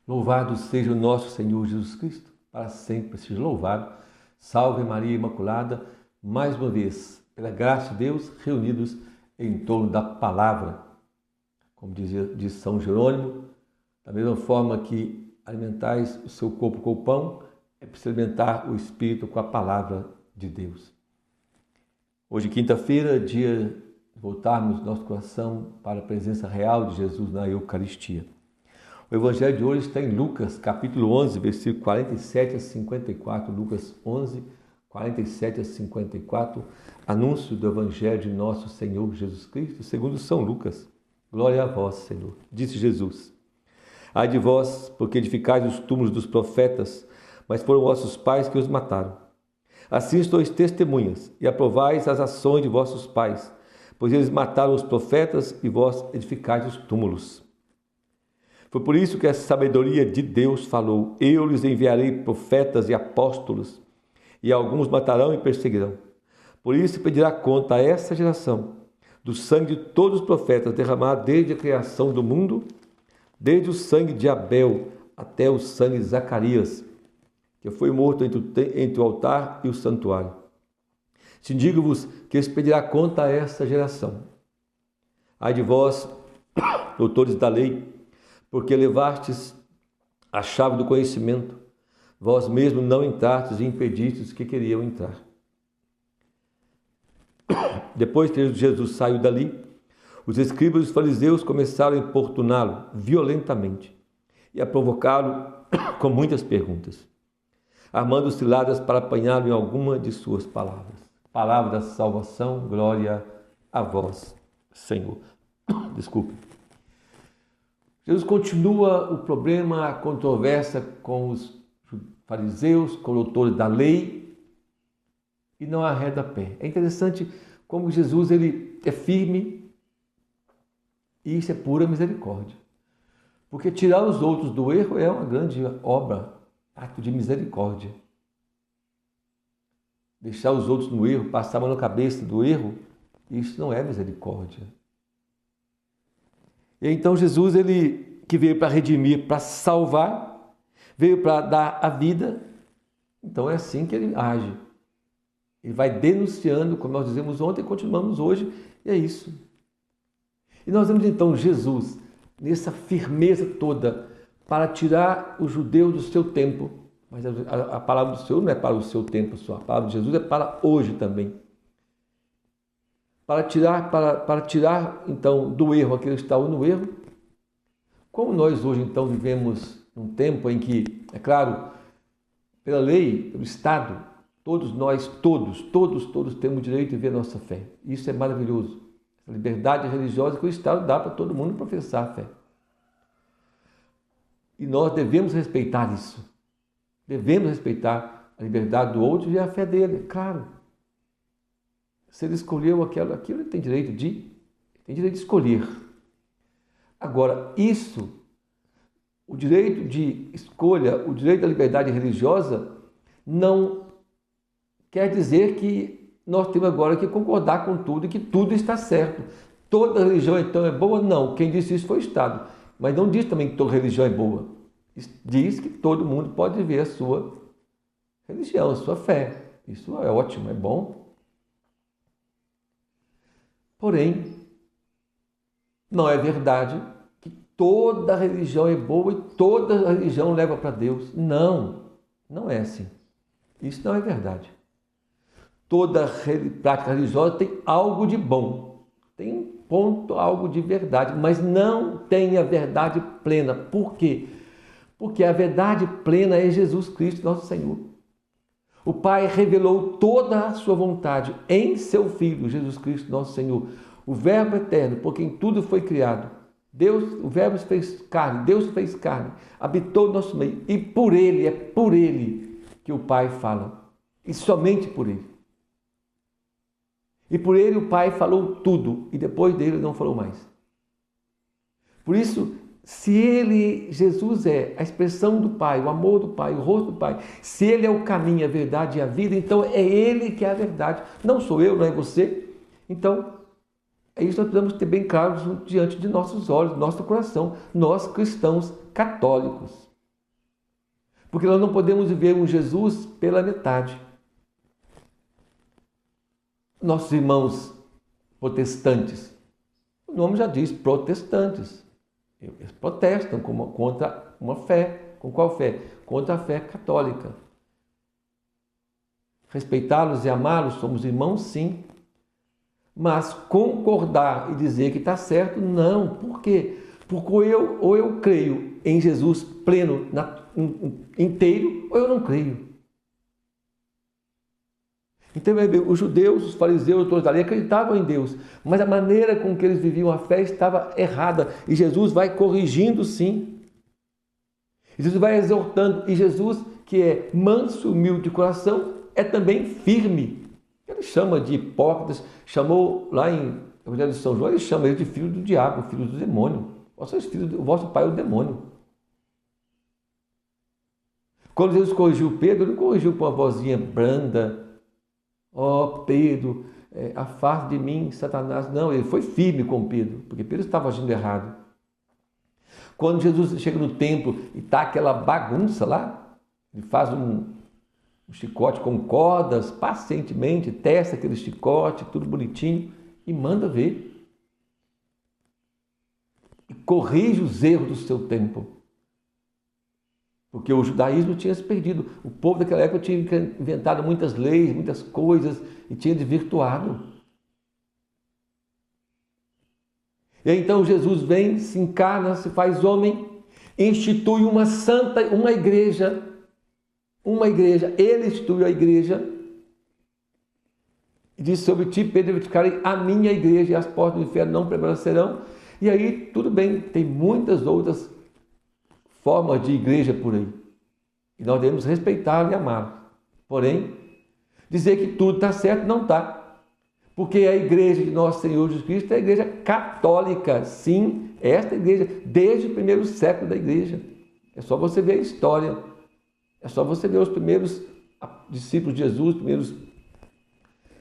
Louvado seja o nosso Senhor Jesus Cristo, para sempre seja louvado. Salve Maria Imaculada, mais uma vez, pela graça de Deus, reunidos em torno da palavra. Como diz São Jerônimo, da mesma forma que alimentais o seu corpo com o pão, é preciso alimentar o espírito com a palavra de Deus. Hoje, quinta-feira, dia de voltarmos nosso coração para a presença real de Jesus na Eucaristia. O Evangelho de hoje está em Lucas, capítulo 11, versículo 47 a 54. Lucas 11, 47 a 54. Anúncio do Evangelho de nosso Senhor Jesus Cristo, segundo São Lucas. Glória a vós, Senhor. Disse Jesus: ai de vós, porque edificais os túmulos dos profetas, mas foram vossos pais que os mataram. Assim sois testemunhas, e aprovais as ações de vossos pais, pois eles mataram os profetas e vós edificais os túmulos. Foi por isso que a sabedoria de Deus falou: eu lhes enviarei profetas e apóstolos, e alguns matarão e perseguirão. Por isso pedirá conta a essa geração do sangue de todos os profetas derramado desde a criação do mundo, desde o sangue de Abel até o sangue de Zacarias, que foi morto entre o altar e o santuário. Se digo-vos que eles pedirá conta a essa geração. Ai de vós, doutores da lei, porque levastes a chave do conhecimento, vós mesmos não entrastes e impedistes que queriam entrar. Depois que Jesus saiu dali, os escribas e os fariseus começaram a importuná-lo violentamente e a provocá-lo com muitas perguntas, armando ciladas para apanhá-lo em alguma de suas palavras. Palavra da salvação, glória a vós, Senhor. Desculpe. Jesus continua o problema, a controvérsia com os fariseus, com os doutores da lei, e não arreda pé. É interessante como Jesus ele é firme, e isso é pura misericórdia. Porque tirar os outros do erro é uma grande obra, ato de misericórdia. Deixar os outros no erro, passar a mão na cabeça do erro, isso não é misericórdia. E então Jesus, ele que veio para redimir, para salvar, veio para dar a vida, então é assim que ele age. Ele vai denunciando, como nós dizemos ontem, continuamos hoje, e é isso. E nós vemos então Jesus, nessa firmeza toda, para tirar os judeus do seu tempo, mas a palavra do Senhor não é para o seu tempo só, a palavra de Jesus é para hoje também. Para tirar, então, do erro aquele que está no erro. Como nós hoje, então, vivemos um tempo em que, é claro, pela lei, pelo Estado, todos nós, todos temos direito de ver a nossa fé. Isso é maravilhoso. A liberdade religiosa que o Estado dá para todo mundo professar a fé. E nós devemos respeitar isso. Devemos respeitar a liberdade do outro e a fé dele, claro. Se ele escolheu aquilo, ele tem direito de escolher. Agora, o direito de escolha, o direito da liberdade religiosa, não quer dizer que nós temos agora que concordar com tudo e que tudo está certo. Toda religião, então, é boa? Não. Quem disse isso foi o Estado. Mas não diz também que toda religião é boa. Diz que todo mundo pode viver a sua religião, a sua fé. Isso é ótimo, é bom. Porém, não é verdade que toda religião é boa e toda religião leva para Deus. Não é assim. Isso não é verdade. Toda prática religiosa tem algo de bom, tem um ponto, algo de verdade, mas não tem a verdade plena. Por quê? Porque a verdade plena é Jesus Cristo, nosso Senhor. O Pai revelou toda a sua vontade em seu Filho, Jesus Cristo, nosso Senhor. O Verbo eterno, por quem tudo foi criado. O Verbo fez carne, Deus fez carne, habitou no nosso meio. E é por Ele que o Pai fala. E somente por Ele. E por Ele o Pai falou tudo. E depois dele não falou mais. Por isso, se Jesus é a expressão do Pai, o amor do Pai, o rosto do Pai, se Ele é o caminho, a verdade e a vida, então é Ele que é a verdade. Não sou eu, não é você. Então, é isso que nós precisamos ter bem claro diante de nossos olhos, nosso coração, nós cristãos católicos. Porque nós não podemos viver um Jesus pela metade. Nossos irmãos protestantes, o nome já diz protestantes, eles protestam contra uma fé. Com qual fé? Contra a fé católica. Respeitá-los e amá-los, somos irmãos, sim. Mas concordar e dizer que está certo, não. Por quê? Porque ou eu creio em Jesus pleno, inteiro, ou eu não creio. Então, os judeus, os fariseus, todos da lei acreditavam em Deus, mas a maneira com que eles viviam a fé estava errada. E Jesus vai corrigindo, sim. Jesus vai exortando. E Jesus, que é manso, humilde de coração, é também firme. Ele chama de hipócritas, chamou lá em Evangelho de São João, ele chama ele de filho do diabo, filho do demônio. O vosso pai é o demônio. Quando Jesus corrigiu Pedro, ele não corrigiu com uma vozinha branda. Ó Pedro, afaste de mim, Satanás. Não, ele foi firme com Pedro, porque Pedro estava agindo errado. Quando Jesus chega no templo e está aquela bagunça lá, ele faz um chicote com cordas, pacientemente, testa aquele chicote, tudo bonitinho, e manda ver. E corrige os erros do seu tempo. Porque o judaísmo tinha se perdido. O povo daquela época tinha inventado muitas leis, muitas coisas, e tinha desvirtuado. E aí, então Jesus vem, se encarna, se faz homem, institui uma igreja. Uma igreja. Ele instituiu a igreja. E diz: sobre ti, Pedro, edificarei a minha igreja, e as portas do inferno não prevalecerão. E aí, tudo bem, tem muitas outras formas de igreja por aí. E nós devemos respeitar e amar. Porém, dizer que tudo está certo, não está. Porque a igreja de nosso Senhor Jesus Cristo é a igreja católica. Sim, esta igreja, desde o primeiro século da igreja. É só você ver a história. É só você ver os primeiros discípulos de Jesus, os primeiros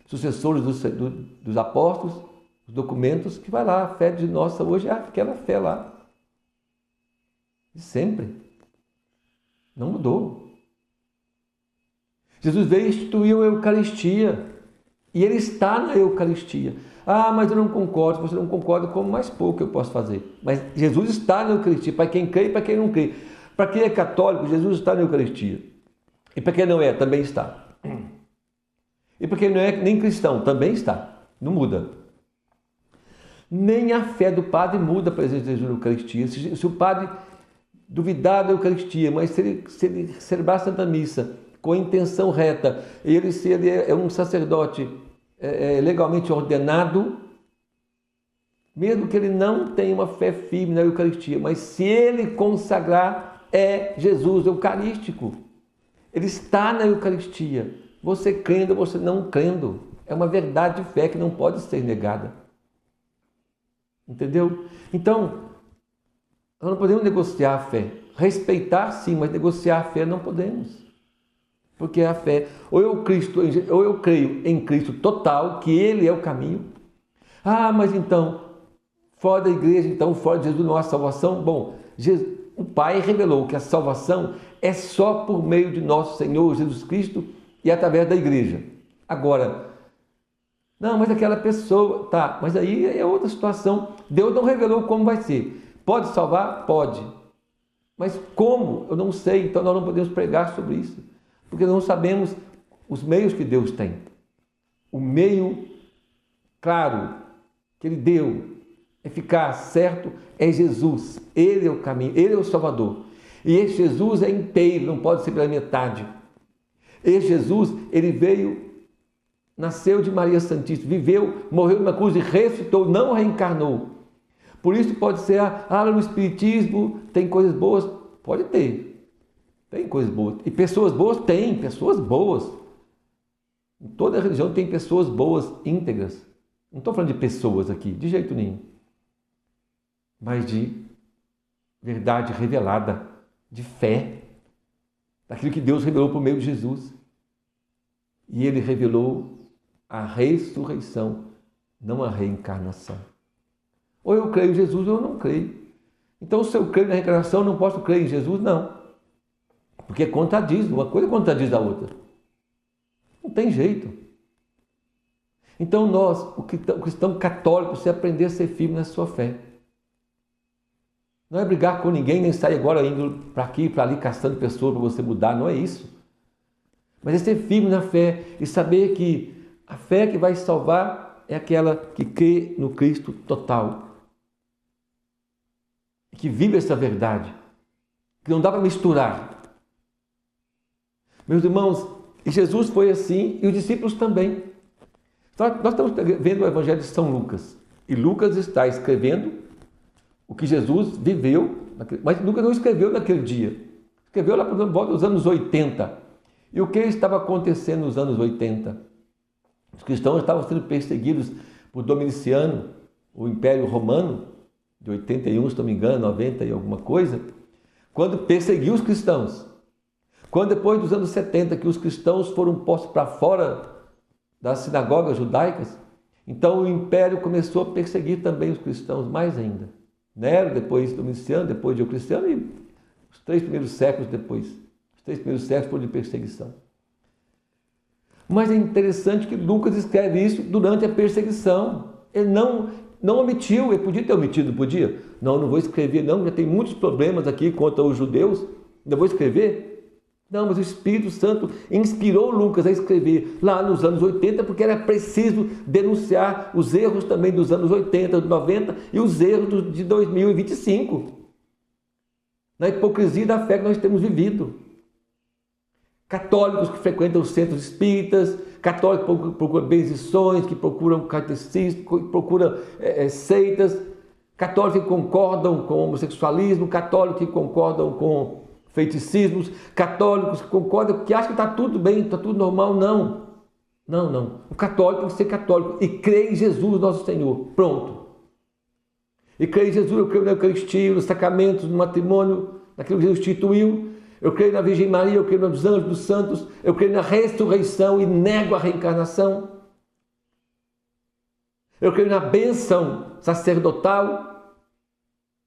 sucessores dos apóstolos, os documentos, que vai lá, a fé de nossa hoje é aquela fé lá. De sempre. Não mudou. Jesus veio e instituiu a Eucaristia. E Ele está na Eucaristia. Ah, mas eu não concordo. Se você não concorda, como mais pouco eu posso fazer. Mas Jesus está na Eucaristia, para quem crê e para quem não crê. Para quem é católico, Jesus está na Eucaristia. E para quem não é, também está. E para quem não é nem cristão, também está. Não muda. Nem a fé do padre muda a presença de Jesus na Eucaristia. Se o padre duvidar da Eucaristia, mas se ele celebrar a Santa Missa com a intenção reta, se ele é um sacerdote legalmente ordenado, mesmo que ele não tenha uma fé firme na Eucaristia, mas se ele consagrar, é Jesus eucarístico. Ele está na Eucaristia. Você crendo ou você não crendo, é uma verdade de fé que não pode ser negada. Entendeu? Então, nós não podemos negociar a fé. Respeitar sim, mas negociar a fé não podemos. Porque a fé, ou eu creio em Cristo total, que Ele é o caminho. Ah, mas então, fora da igreja, então fora de Jesus não há salvação? Bom, o Pai revelou que a salvação é só por meio de nosso Senhor Jesus Cristo e através da igreja. Agora, não, mas aquela pessoa, tá, mas aí é outra situação. Deus não revelou como vai ser. Pode salvar? Pode. Mas como? Eu não sei, então nós não podemos pregar sobre isso. Porque não sabemos os meios que Deus tem. O meio claro que Ele deu, eficaz, certo, é Jesus. Ele é o caminho, Ele é o Salvador. E esse Jesus é inteiro, não pode ser pela metade. Esse Jesus, Ele veio, nasceu de Maria Santíssima, viveu, morreu numa cruz e ressuscitou, não reencarnou. Por isso pode ser, no Espiritismo tem coisas boas. Pode ter. Tem coisas boas. E pessoas boas tem, pessoas boas. Em toda religião tem pessoas boas, íntegras. Não estou falando de pessoas aqui, de jeito nenhum. Mas de verdade revelada, de fé. Daquilo que Deus revelou por meio de Jesus. E Ele revelou a ressurreição, não a reencarnação. Ou eu creio em Jesus ou eu não creio. Então, se eu creio na reencarnação, eu não posso crer em Jesus? Não. Porque contradiz, uma coisa contradiz a outra. Não tem jeito. Então nós, o cristão católico, precisa aprender a ser firme na sua fé. Não é brigar com ninguém, nem sair agora indo para aqui e para ali, caçando pessoas para você mudar, não é isso. Mas é ser firme na fé e saber que a fé que vai salvar é aquela que crê no Cristo total. Que vive essa verdade, que não dá para misturar. Meus irmãos, e Jesus foi assim e os discípulos também. Nós estamos vendo o Evangelho de São Lucas e Lucas está escrevendo o que Jesus viveu, mas Lucas não escreveu naquele dia, escreveu lá por volta dos anos 80. E o que estava acontecendo nos anos 80? Os cristãos estavam sendo perseguidos por Domiciano, o Império Romano, de 81, se não me engano, 90 e alguma coisa, quando perseguiu os cristãos. Quando depois dos anos 70, que os cristãos foram postos para fora das sinagogas judaicas, então o Império começou a perseguir também os cristãos, mais ainda. Nero, depois Domiciano, depois Diocleciano e os 3 primeiros séculos depois. Os 3 primeiros séculos foram de perseguição. Mas é interessante que Lucas escreve isso durante a perseguição. Ele não omitiu, ele podia ter omitido, podia? Não vou escrever não, já tem muitos problemas aqui contra os judeus, ainda vou escrever? Não, mas o Espírito Santo inspirou Lucas a escrever lá nos anos 80, porque era preciso denunciar os erros também dos anos 80, 90 e os erros de 2025. Na hipocrisia da fé que nós temos vivido. Católicos que frequentam os centros espíritas, católicos que procuram benzições, que procuram catecismo, que procuram seitas, católicos que concordam com o homossexualismo, católicos que concordam com feiticismos, católicos que concordam, que acham que está tudo bem, está tudo normal. Não. O católico tem que ser católico e crê em Jesus, nosso Senhor. Pronto. E crê em Jesus, eu creio na Eucaristia, nos sacramentos, no matrimônio, naquilo que Jesus instituiu. Eu creio na Virgem Maria, eu creio nos anjos, dos santos, eu creio na ressurreição e nego a reencarnação. Eu creio na bênção sacerdotal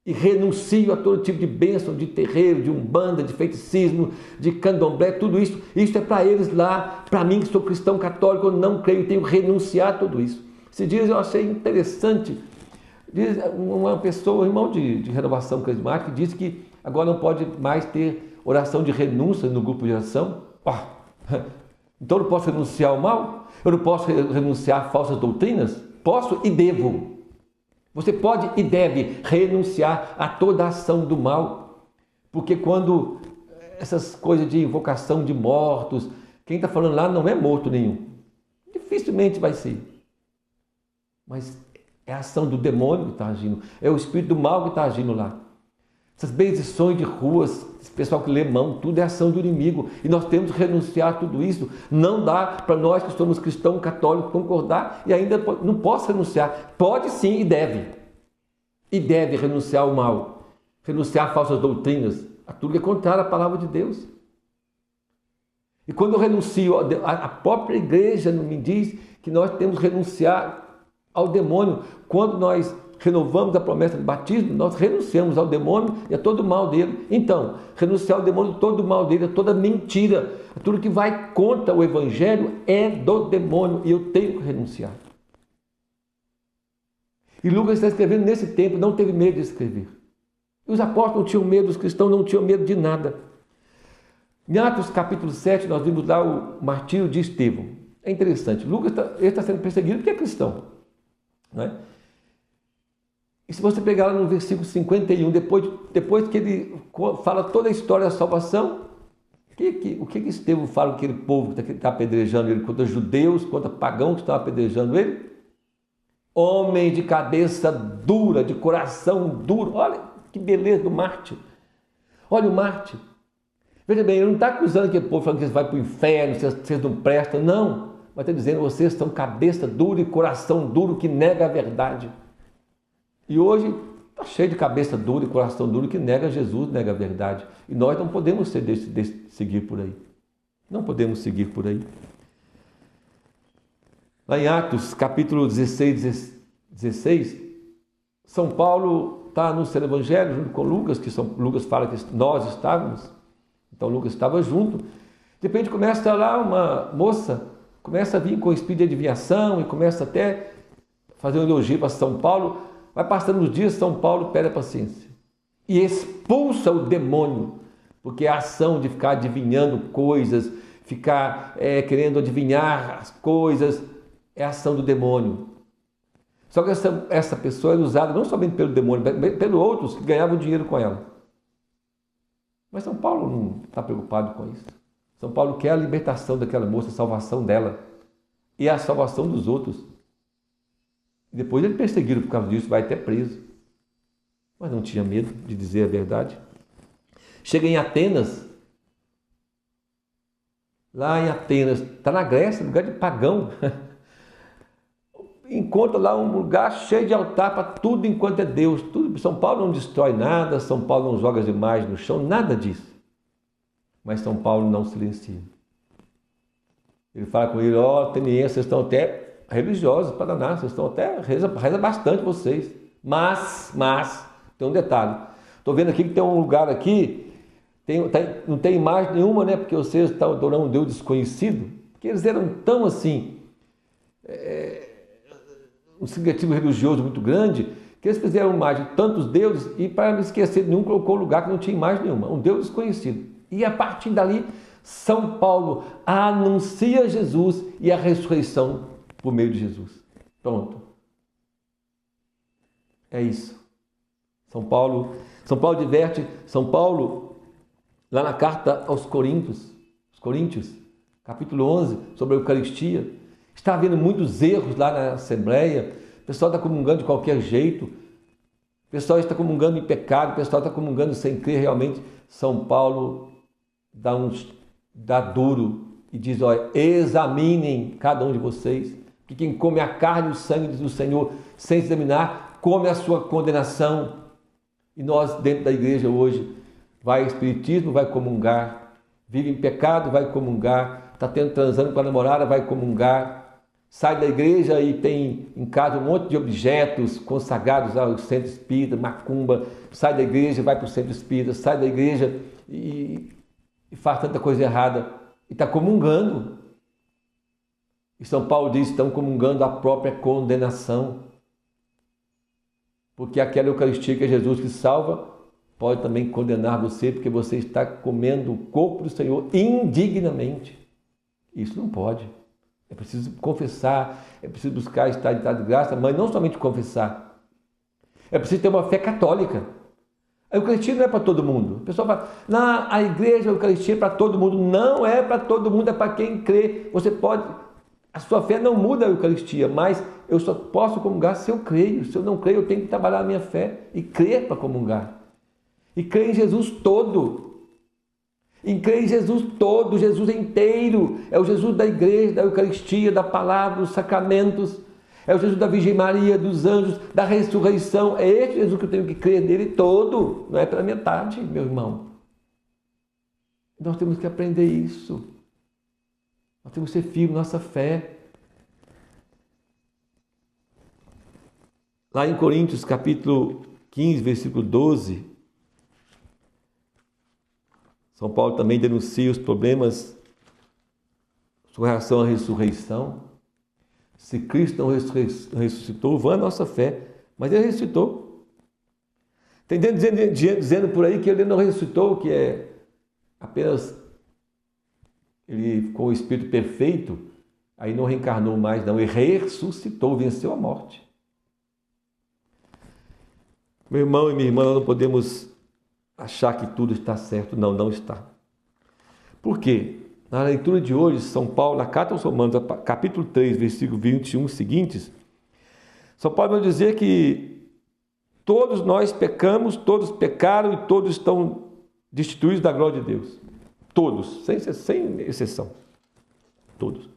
e renuncio a todo tipo de bênção, de terreiro, de umbanda, de feiticismo, de candomblé, tudo isso. Isso é para eles lá, para mim que sou cristão católico, eu não creio, tenho que renunciar a tudo isso. Esses dias eu achei interessante, diz uma pessoa, um irmão de renovação carismática, disse que agora não pode mais ter oração de renúncia no grupo de oração. Então eu não posso renunciar ao mal? Eu não posso renunciar a falsas doutrinas? Posso e devo. Você pode e deve renunciar a toda a ação do mal, porque quando essas coisas de invocação de mortos, quem está falando lá não é morto nenhum, dificilmente vai ser, mas é a ação do demônio que está agindo, é o espírito do mal que está agindo lá. Essas bendições de ruas, esse pessoal que lê mão, tudo é ação do inimigo. E nós temos que renunciar a tudo isso. Não dá para nós que somos cristãos católicos concordar e ainda não posso renunciar. Pode sim e deve. E deve renunciar ao mal. Renunciar a falsas doutrinas. A tudo que é contrário à palavra de Deus. E quando eu renuncio, a própria igreja me diz que nós temos que renunciar ao demônio. Quando nós renovamos a promessa de batismo, nós renunciamos ao demônio e a todo o mal dele. Então, renunciar ao demônio, todo o mal dele, a toda mentira, tudo que vai contra o evangelho é do demônio e eu tenho que renunciar. E Lucas está escrevendo nesse tempo, não teve medo de escrever. E os apóstolos não tinham medo, os cristãos não tinham medo de nada. Em Atos capítulo 7, nós vimos lá o martírio de Estevão. É interessante, Lucas está sendo perseguido porque é cristão, não é? E se você pegar lá no versículo 51, depois que ele fala toda a história da salvação, o que Estevão fala com aquele povo que está apedrejando ele, contra judeus, contra pagãos que estão apedrejando ele? Homem de cabeça dura, de coração duro. Olha que beleza do mártir. Olha o mártir. Veja bem, ele não está acusando aquele povo, falando que eles vão para o inferno, vocês não prestam, não. Mas está dizendo, vocês são cabeça dura e coração duro que nega a verdade. E hoje está cheio de cabeça dura e coração duro que nega Jesus, nega a verdade. E nós não podemos seguir por aí. Não podemos seguir por aí. Lá em Atos, capítulo 16, São Paulo está anunciando o evangelho junto com Lucas, Lucas fala que nós estávamos. Então Lucas estava junto. De repente começa lá uma moça, começa a vir com o espírito de adivinhação e começa até a fazer um elogio para São Paulo. Vai passando os dias, São Paulo perde a paciência e expulsa o demônio, porque a ação de ficar adivinhando coisas, ficar querendo adivinhar as coisas, é a ação do demônio. Só que essa pessoa era usada não somente pelo demônio, mas pelos outros que ganhavam dinheiro com ela. Mas São Paulo não está preocupado com isso. São Paulo quer a libertação daquela moça, a salvação dela e a salvação dos outros. E depois ele perseguiram por causa disso, vai até preso. Mas não tinha medo de dizer a verdade. Chega em Atenas. Lá em Atenas, está na Grécia, lugar de pagão. Encontra lá um lugar cheio de altar para tudo enquanto é Deus. Tudo. São Paulo não destrói nada, São Paulo não joga as imagens no chão, nada disso. Mas São Paulo não silencia. Ele fala com ele, atenienses, vocês estão até religiosos, Paraná, vocês estão até, reza bastante vocês. Mas, tem um detalhe. Estou vendo aqui que tem um lugar aqui, não tem imagem nenhuma, né? Porque vocês estão adorando um Deus desconhecido. Porque eles eram tão assim, um sincretismo religioso muito grande, que eles fizeram imagem de tantos deuses e para não esquecer de nenhum, colocou um lugar que não tinha imagem nenhuma, um Deus desconhecido. E a partir dali, São Paulo anuncia Jesus e a ressurreição por meio de Jesus. Pronto. É isso. São Paulo diverte, São Paulo, lá na carta aos Coríntios, capítulo 11, sobre a Eucaristia, está havendo muitos erros lá na Assembleia, o pessoal está comungando de qualquer jeito, o pessoal está comungando em pecado, o pessoal está comungando sem crer realmente. São Paulo dá duro e diz, olha, examinem cada um de vocês, que quem come a carne e o sangue do Senhor sem examinar, come a sua condenação. E nós, dentro da igreja hoje, vai espiritismo, vai comungar, vive em pecado, vai comungar, está transando com a namorada, vai comungar, sai da igreja e tem em casa um monte de objetos consagrados ao centro espírita, macumba, sai da igreja, vai para o centro espírita, sai da igreja e faz tanta coisa errada e está comungando. E São Paulo diz que estão comungando a própria condenação. Porque aquela Eucaristia que é Jesus que salva, pode também condenar você, porque você está comendo o corpo do Senhor indignamente. Isso não pode. É preciso confessar, é preciso buscar estar em estado de graça, mas não somente confessar. É preciso ter uma fé católica. A Eucaristia não é para todo mundo. O pessoal fala, a igreja, a Eucaristia é para todo mundo. Não é para todo mundo, é para quem crê. Você pode, a sua fé não muda a Eucaristia, mas eu só posso comungar se eu creio. Se eu não creio, eu tenho que trabalhar a minha fé e crer para comungar. E crer em Jesus todo. E crer em Jesus todo, Jesus inteiro. É o Jesus da igreja, da Eucaristia, da palavra, dos sacramentos. É o Jesus da Virgem Maria, dos anjos, da ressurreição. É esse Jesus que eu tenho que crer nele todo. Não é pela metade, meu irmão. Nós temos que aprender isso. Nós temos que ser firmes na nossa fé. Lá em Coríntios, capítulo 15, versículo 12, São Paulo também denuncia os problemas com relação à ressurreição. Se Cristo não ressuscitou, vã a nossa fé. Mas ele ressuscitou. Tem dizendo por aí que ele não ressuscitou, que é apenas ele ficou o Espírito perfeito, aí não reencarnou mais, não. Ele ressuscitou, venceu a morte. Meu irmão e minha irmã, nós não podemos achar que tudo está certo. Não, não está. Por quê? Na leitura de hoje, São Paulo, na carta aos Romanos, capítulo 3, versículo 21 seguintes, São Paulo vai dizer que todos nós pecamos, todos pecaram e todos estão destituídos da glória de Deus. Todos, sem exceção. Todos.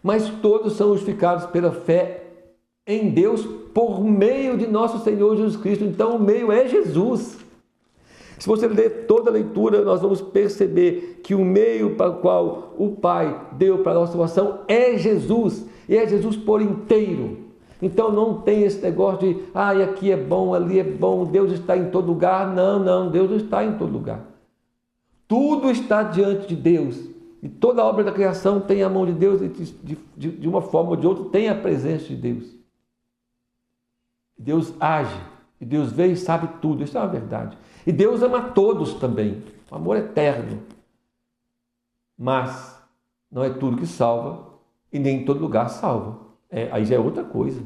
Mas todos são justificados pela fé em Deus por meio de nosso Senhor Jesus Cristo. Então o meio é Jesus. Se você ler toda a leitura, nós vamos perceber que o meio para o qual o Pai deu para a nossa salvação é Jesus. E é Jesus por inteiro. Então não tem esse negócio de, aqui é bom, ali é bom, Deus está em todo lugar. Não, Deus não está em todo lugar. Tudo está diante de Deus. E toda a obra da criação tem a mão de Deus e de uma forma ou de outra tem a presença de Deus. Deus age. E Deus vê e sabe tudo. Isso é uma verdade. E Deus ama todos também. O amor eterno. Mas não é tudo que salva e nem em todo lugar salva. Aí já é outra coisa.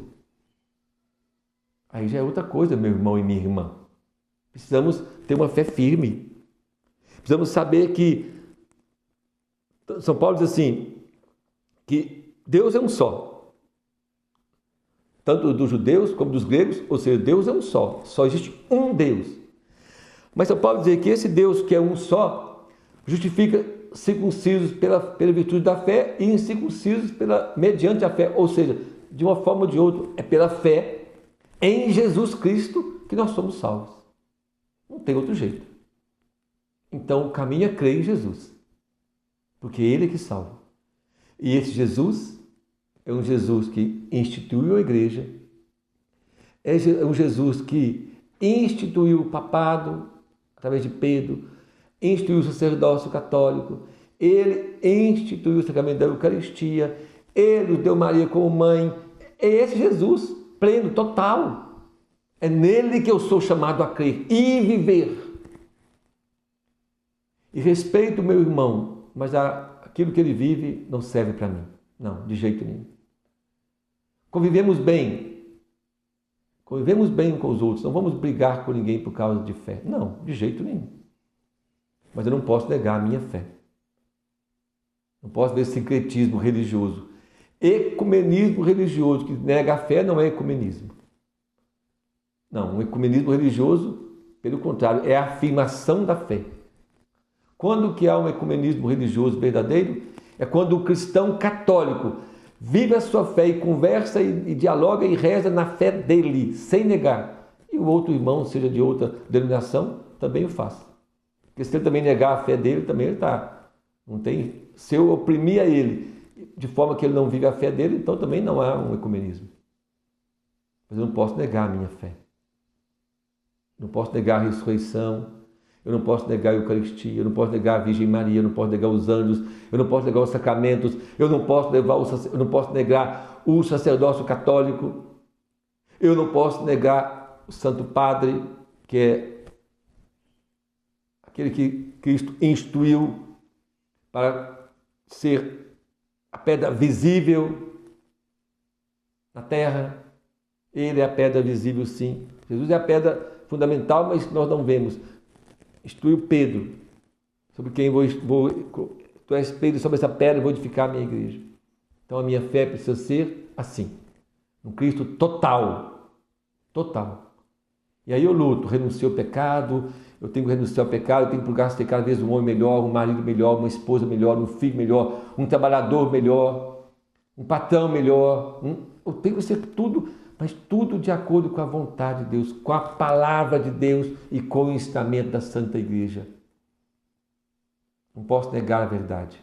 Aí já é outra coisa, meu irmão e minha irmã. Precisamos ter uma fé firme. Precisamos saber que São Paulo diz assim, que Deus é um só. Tanto dos judeus como dos gregos, ou seja, Deus é um só. Só existe um Deus. Mas São Paulo diz que esse Deus que é um só, justifica circuncisos pela virtude da fé e incircuncisos mediante a fé. Ou seja, de uma forma ou de outra, é pela fé em Jesus Cristo que nós somos salvos. Não tem outro jeito. Então, o caminho é crer em Jesus. Porque Ele é que salva. E esse Jesus é um Jesus que instituiu a igreja, é um Jesus que instituiu o papado, através de Pedro, instituiu o sacerdócio católico, Ele instituiu o sacramento da Eucaristia, Ele deu Maria como mãe. É esse Jesus, pleno, total. É nele que eu sou chamado a crer e viver. E respeito o meu irmão, mas aquilo que ele vive não serve para mim. Não, de jeito nenhum. Convivemos bem um com os outros, não vamos brigar com ninguém por causa de fé. Não, de jeito nenhum. Mas eu não posso negar a minha fé. Não posso ver sincretismo religioso. Ecumenismo religioso, que nega a fé, não é ecumenismo. Não, um ecumenismo religioso, pelo contrário, é a afirmação da fé. Quando que há um ecumenismo religioso verdadeiro? É quando o cristão católico vive a sua fé e conversa e dialoga e reza na fé dele, sem negar. E o outro irmão, seja de outra denominação, também o faz. Porque se ele também negar a fé dele, também ele está. Não tem. Se eu oprimir a ele de forma que ele não vive a fé dele, então também não há um ecumenismo. Mas eu não posso negar a minha fé. Não posso negar a ressurreição. Eu não posso negar a Eucaristia, eu não posso negar a Virgem Maria, eu não posso negar os anjos, eu não posso negar os sacramentos, eu não posso negar o sacerdócio católico, eu não posso negar o Santo Padre, que é aquele que Cristo instituiu para ser a pedra visível na terra. Ele é a pedra visível, sim. Jesus é a pedra fundamental, mas nós não vemos. Instituiu Pedro, sobre quem tu és Pedro, sobre essa pedra vou edificar a minha igreja. Então a minha fé precisa ser assim, um Cristo total, total. E aí eu luto, renuncio ao pecado, eu tenho que renunciar ao pecado, eu tenho que procurar ser cada vez um homem melhor, um marido melhor, uma esposa melhor, um filho melhor, um trabalhador melhor, um patrão melhor. Eu tenho que ser tudo, mas tudo de acordo com a vontade de Deus, com a palavra de Deus e com o ensinamento da Santa Igreja. Não posso negar a verdade.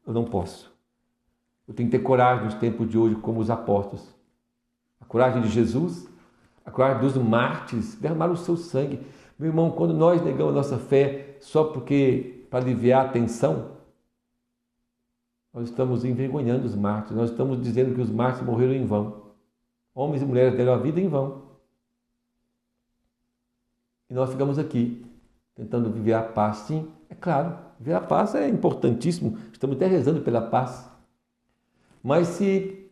Eu não posso. Eu tenho que ter coragem nos tempos de hoje, como os apóstolos. A coragem de Jesus, a coragem dos mártires, derramaram o seu sangue. Meu irmão, quando nós negamos a nossa fé só para aliviar a tensão, nós estamos envergonhando os mártires, nós estamos dizendo que os mártires morreram em vão. Homens e mulheres deram a vida em vão. E nós ficamos aqui, tentando viver a paz. Sim, é claro, viver a paz é importantíssimo. Estamos até rezando pela paz. Mas se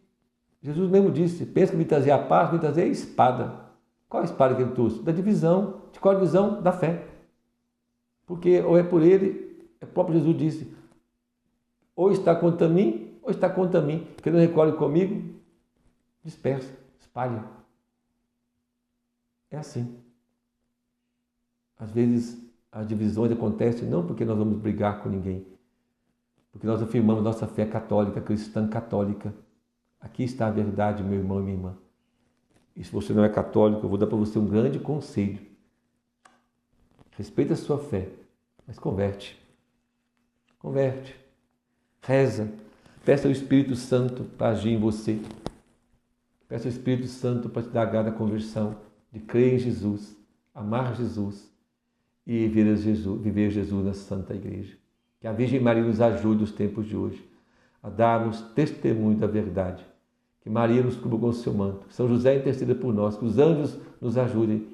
Jesus mesmo disse, pensa que me trazer a paz, me trazer a espada. Qual a espada que ele trouxe? Da divisão. De qual divisão? Da fé. Porque ou é por ele, o próprio Jesus disse, ou está contra mim, ou está contra mim. Quem não recolhe comigo, dispersa. Espalha. É assim. Às vezes as divisões acontecem não porque nós vamos brigar com ninguém, porque nós afirmamos nossa fé católica, cristã católica. Aqui está a verdade, meu irmão e minha irmã. E se você não é católico, eu vou dar para você um grande conselho. Respeita a sua fé, mas converte. Converte. Reza. Peça ao Espírito Santo para agir em você. Peça ao Espírito Santo para te dar a grada conversão, de crer em Jesus, amar Jesus e viver Jesus na Santa Igreja. Que a Virgem Maria nos ajude nos tempos de hoje a darmos testemunho da verdade. Que Maria nos cubra com o seu manto. Que São José interceda por nós. Que os anjos nos ajudem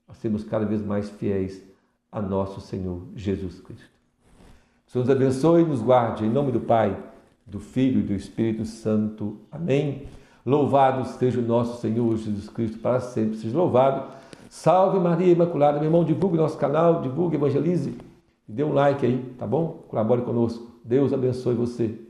a sermos cada vez mais fiéis a nosso Senhor Jesus Cristo. Que o Senhor nos abençoe e nos guarde. Em nome do Pai, do Filho e do Espírito Santo. Amém. Louvado seja o nosso Senhor Jesus Cristo, para sempre seja louvado. Salve Maria Imaculada. Meu irmão, divulgue nosso canal, divulgue, evangelize. E dê um like aí, tá bom? Colabore conosco. Deus abençoe você.